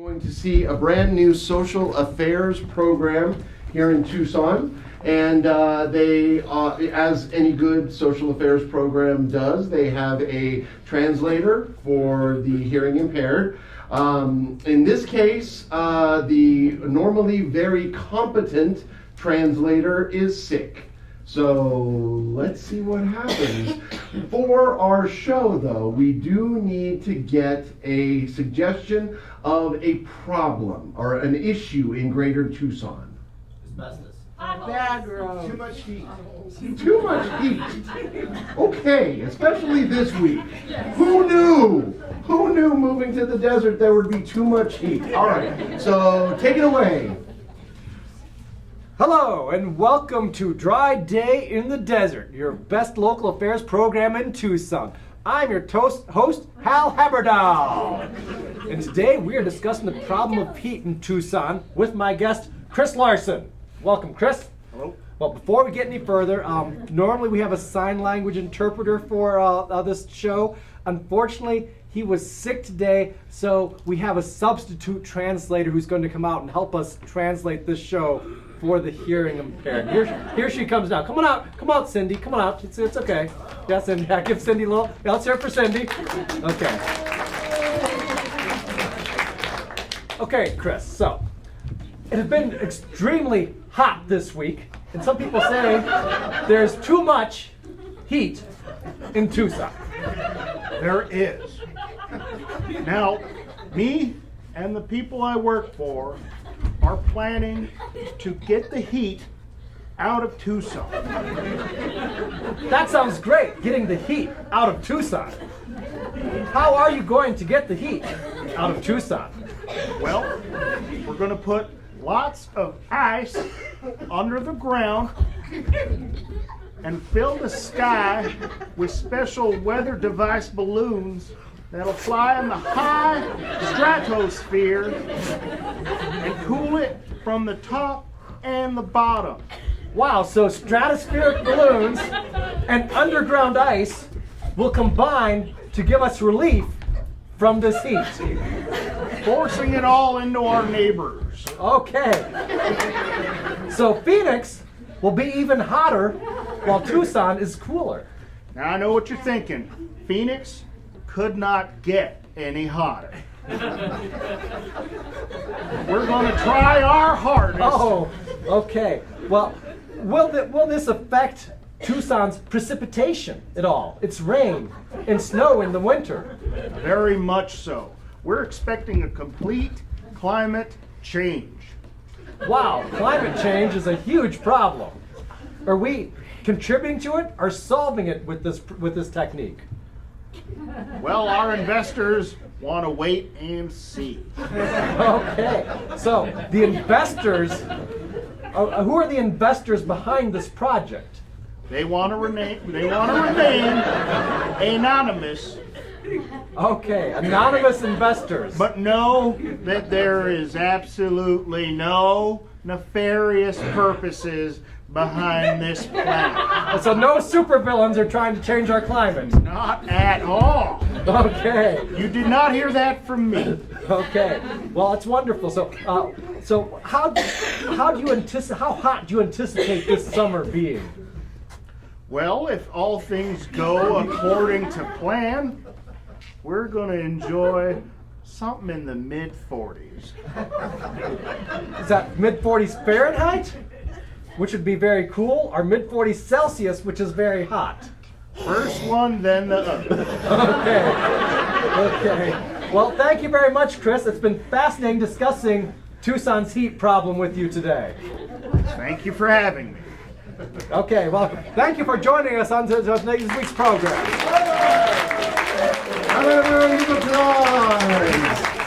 Going to see a brand new social affairs program here in Tucson, and they, as any good social affairs program does, they have a translator for the hearing impaired. In this case, the normally very competent translator is sick. So let's see what happens. For our show, though, we do need to get a suggestion of a problem or an issue in Greater Tucson. Asbestos. Bad road. Too much heat. Too much heat. Okay, especially this week. Who knew? Who knew moving to the desert there would be too much heat? All right, so take it away. Hello and welcome to Dry Day in the Desert, your best local affairs program in Tucson. I'm your host, Hal Haberdahl. And today we are discussing the problem of heat in Tucson with my guest, Chris Larson. Welcome, Chris. Hello. Well, before we get any further, normally we have a sign language interpreter for this show. Unfortunately, he was sick today, so we have a substitute translator who's going to come out and help us translate this show for the hearing impaired. Here she comes now. Come on out, Cindy. Come on out. It's okay. Yeah, Cindy. Yeah, give Cindy a little. Yeah, let's hear it for Cindy. Okay. Okay, Chris. So it has been extremely hot this week, and some people say there's too much heat in Tucson. There is. Now, me and the people I work for are planning to get the heat out of Tucson. That sounds great, getting the heat out of Tucson. How are you going to get the heat out of Tucson? Well, we're going to put lots of ice under the ground and fill the sky with special weather device balloons that'll fly in the high stratosphere and cool it from the top and the bottom. Wow, so stratospheric balloons and underground ice will combine to give us relief from this heat. Forcing it all into our neighbors. Okay. So Phoenix will be even hotter while Tucson is cooler. Now I know what you're thinking. Phoenix could not get any hotter. We're going to try our hardest. Oh, okay. Well, will this affect Tucson's precipitation at all? It's rain and snow in the winter. Very much so. We're expecting a complete climate change. Wow, climate change is a huge problem. Are we contributing to it or solving it with this technique? Well, our investors want to wait and see. Okay, so the investors, who are the investors behind this project? They want to remain anonymous, Okay, anonymous investors. but know that there is absolutely no nefarious purposes behind this plan. So no supervillains are trying to change our climate. Not at all. Okay. You did not hear that from me. Okay. Well, it's wonderful. So how hot do you anticipate this summer being? Well, if all things go according to plan, we're going to enjoy something in the mid-40s. Is that mid-40s Fahrenheit, which would be very cool, or mid-40s Celsius, which is very hot? First one, then the other. Okay. Well, thank you very much, Chris. It's been fascinating discussing Tucson's heat problem with you today. Thank you for having me. Okay, well, thank you for joining us on this week's program. Hello, everyone, give applause.